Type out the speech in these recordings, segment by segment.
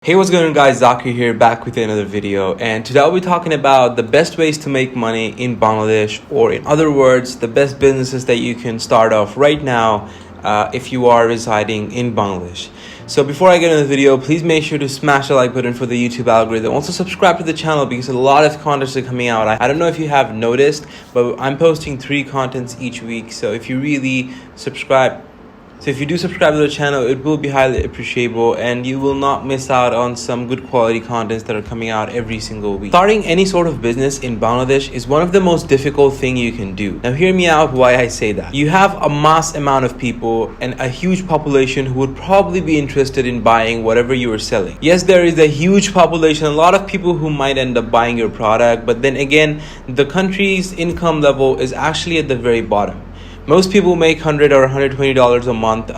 Hey, what's going on guys, Zakir here, back with another video, and today I'll be talking about the best ways to make money in Bangladesh, or in other words, the best businesses that you can start off right now if you are residing in Bangladesh. So before I get into the video, please make sure to smash the like button for the YouTube algorithm. Also subscribe to the channel because a lot of contents are coming out. I don't know if you have noticed, but I'm posting 3 contents each week, so if you really subscribe, so if you do subscribe to the channel, it will be highly appreciable and you will not miss out on some good quality contents that are coming out every single week. Starting any sort of business in Bangladesh is one of the most difficult thing you can do. Now hear me out why I say that. You have a mass amount of people and a huge population who would probably be interested in buying whatever you are selling. Yes, there is a huge population, a lot of people who might end up buying your product, but then again, the country's income level is actually at the very bottom. Most people make $100 or $120 a month.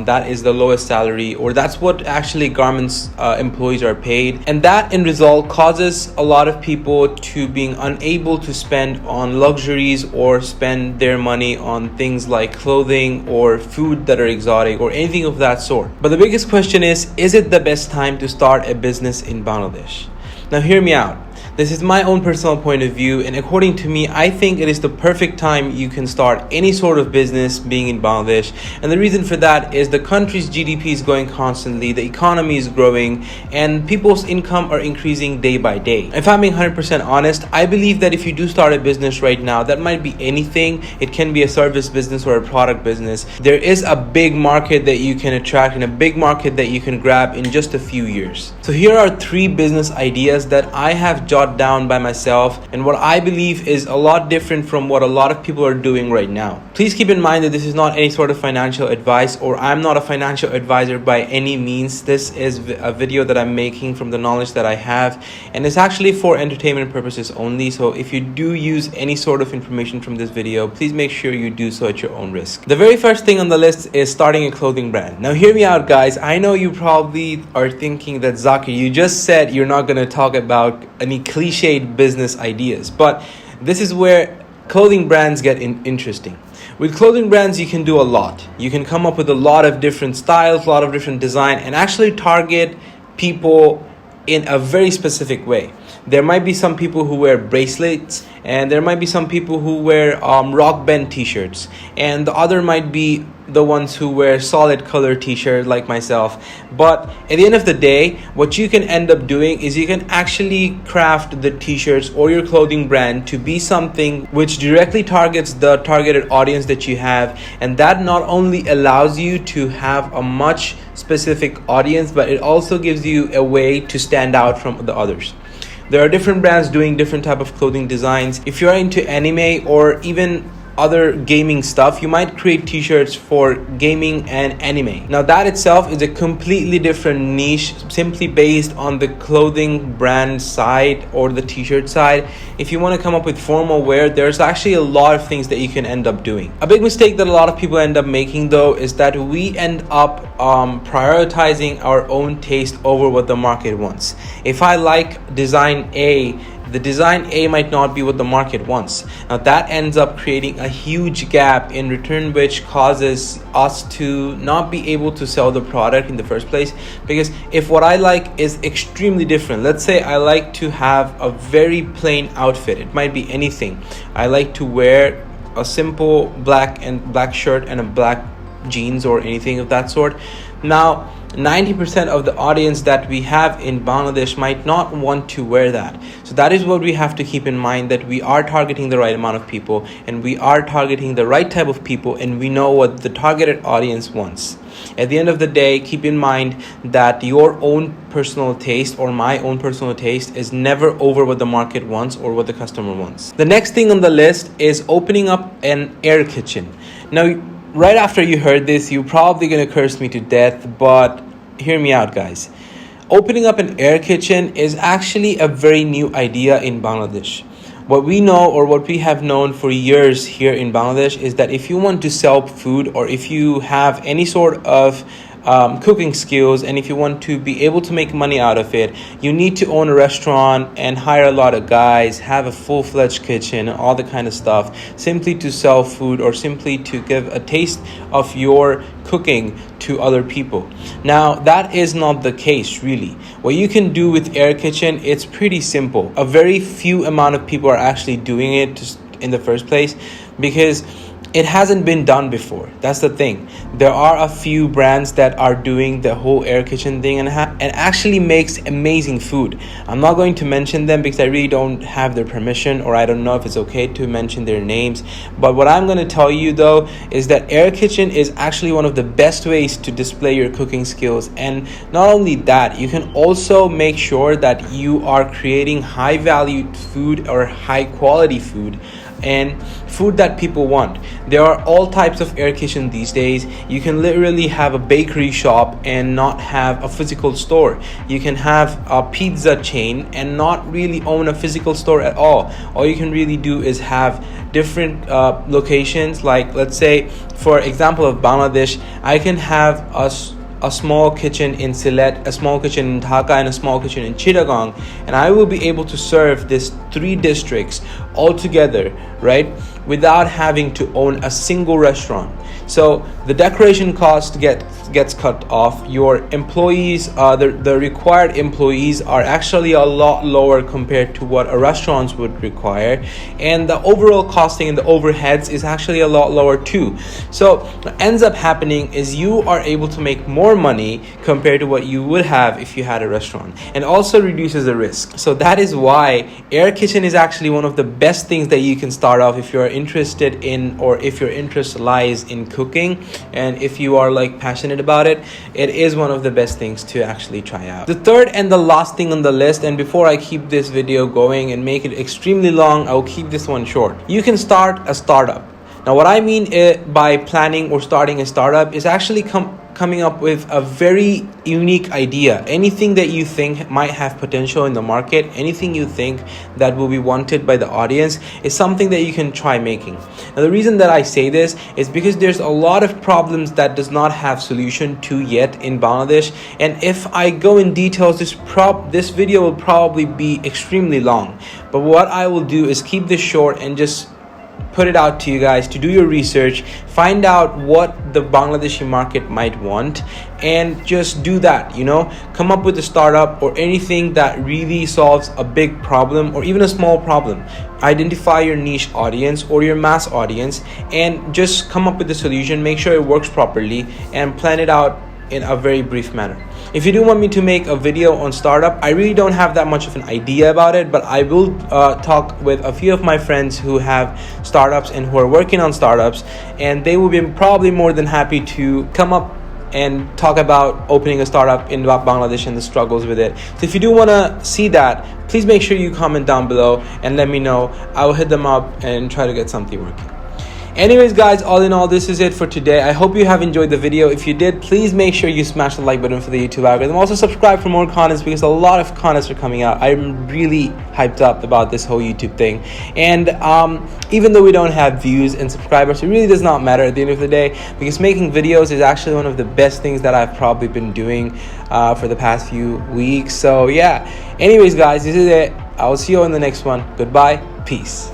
That is the lowest salary, or that's what actually garments employees are paid. And that in result causes a lot of people to being unable to spend on luxuries or spend their money on things like clothing or food that are exotic or anything of that sort. But the biggest question is it the best time to start a business in Bangladesh? Now hear me out. This is my own personal point of view, and according to me, I think it is the perfect time you can start any sort of business being in Bangladesh. And the reason for that is the country's GDP is growing constantly, the economy is growing, and people's income are increasing day by day. If I'm being 100% honest, I believe that if you do start a business right now, that might be anything. It can be a service business or a product business. There is a big market that you can attract and a big market that you can grab in just a few years. So here are 3 business ideas that I have jotted down by myself and what I believe is a lot different from what a lot of people are doing right now. Please keep in mind that this is not any sort of financial advice, or I'm not a financial advisor by any means. This is a video that I'm making from the knowledge that I have, and it's actually for entertainment purposes only. So if you do use any sort of information from this video, please make sure you do so at your own risk. The very first thing on the list is starting a clothing brand. Now hear me out guys, I know you probably are thinking that Zakir, you just said you're not going to talk about any cliched business ideas, but this is where clothing brands get interesting. With clothing brands, you can do a lot. You can come up with a lot of different styles, a lot of different design, and actually target people in a very specific way. There might be some people who wear bracelets, and there might be some people who wear rock band t-shirts, and the other might be the ones who wear solid color t-shirts like myself. But at the end of the day, what you can end up doing is you can actually craft the t-shirts or your clothing brand to be something which directly targets the targeted audience that you have, and that not only allows you to have a much specific audience, but it also gives you a way to stand out from the others. There are different brands doing different type of clothing designs. If you're into anime or even other gaming stuff, you might create t-shirts for gaming and anime. Now that itself is a completely different niche, simply based on the clothing brand side or the t-shirt side. If you want to come up with formal wear, there's actually a lot of things that you can end up doing. A big mistake that a lot of people end up making though is that we end up prioritizing our own taste over what the market wants. If I like design A, the design A might not be what the market wants. Now that ends up creating a huge gap, in return which causes us to not be able to sell the product in the first place. Because if what I like is extremely different, let's say I like to have a very plain outfit, it might be anything. I like to wear a simple black shirt and a black jeans or anything of that sort. Now 90% of the audience that we have in Bangladesh might not want to wear that. So that is what we have to keep in mind, that we are targeting the right amount of people and we are targeting the right type of people, and we know what the targeted audience wants. At the end of the day, keep in mind that your own personal taste or my own personal taste is never over what the market wants or what the customer wants. The next thing on the list is opening up an air kitchen. Now, right after you heard this, you're probably going to curse me to death, but hear me out guys. Opening up an air kitchen is actually a very new idea in Bangladesh. What we know, or what we have known for years here in Bangladesh, is that if you want to sell food, or if you have any sort of cooking skills, and if you want to be able to make money out of it, you need to own a restaurant and hire a lot of guys, have a full-fledged kitchen, and all the kind of stuff, simply to sell food or simply to give a taste of your cooking to other people. Now, that is not the case really. What you can do with Air Kitchen, it's pretty simple. A very few amount of people are actually doing it in the first place, because it hasn't been done before. That's the thing. There are a few brands that are doing the whole Air Kitchen thing and actually makes amazing food. I'm not going to mention them because I really don't have their permission, or I don't know if it's okay to mention their names. But what I'm going to tell you though is that Air Kitchen is actually one of the best ways to display your cooking skills. And not only that, you can also make sure that you are creating high valued food or high quality food, and food that people want. There are all types of Air Kitchen these days. You can literally have a bakery shop and not have a physical store. You can have a pizza chain and not really own a physical store at all. All you can really do is have different locations. Like, let's say for example of Bangladesh, I can have a small kitchen in Sylhet, a small kitchen in Dhaka, and a small kitchen in Chittagong, and I will be able to serve these 3 districts all together, right, without having to own a single restaurant. So the decoration cost gets cut off. Your employees, the required employees are actually a lot lower compared to what a restaurant would require, and the overall costing and the overheads is actually a lot lower too. So what ends up happening is you are able to make more money compared to what you would have if you had a restaurant, and also reduces the risk. So that is why Air Kitchen is actually one of the best things that you can start off if you're interested in, or if your interest lies in cooking, and if you are like passionate about it, it is one of the best things to actually try out. The third and the last thing on the list, and before I keep this video going and make it extremely long, I'll keep this one short. You can start a startup. Now, what I mean by planning or starting a startup is actually coming up with a very unique idea. Anything that you think might have potential in the market, anything you think that will be wanted by the audience, is something that you can try making. Now, the reason that I say this is because there's a lot of problems that does not have solution to yet in Bangladesh, and if I go in details, this video will probably be extremely long. But what I will do is keep this short and just put it out to you guys to do your research, find out what the Bangladeshi market might want, and just do that, come up with a startup or anything that really solves a big problem or even a small problem. Identify your niche audience or your mass audience and just come up with a solution, make sure it works properly, and plan it out in a very brief manner. If you do want me to make a video on startup, I really don't have that much of an idea about it, but I will talk with a few of my friends who have startups and who are working on startups, and they will be probably more than happy to come up and talk about opening a startup in Bangladesh and the struggles with it. So if you do want to see that, please make sure you comment down below and let me know. I will hit them up and try to get something working. Anyways guys, all in all, this is it for today. I hope you have enjoyed the video. If you did, please make sure you smash the like button for the YouTube algorithm. Also subscribe for more contents, because a lot of contents are coming out. I'm really hyped up about this whole YouTube thing, and even though we don't have views and subscribers, it really does not matter at the end of the day, because making videos is actually one of the best things that I've probably been doing for the past few weeks. So yeah, anyways guys, this is it. I will see you in the next one. Goodbye, peace.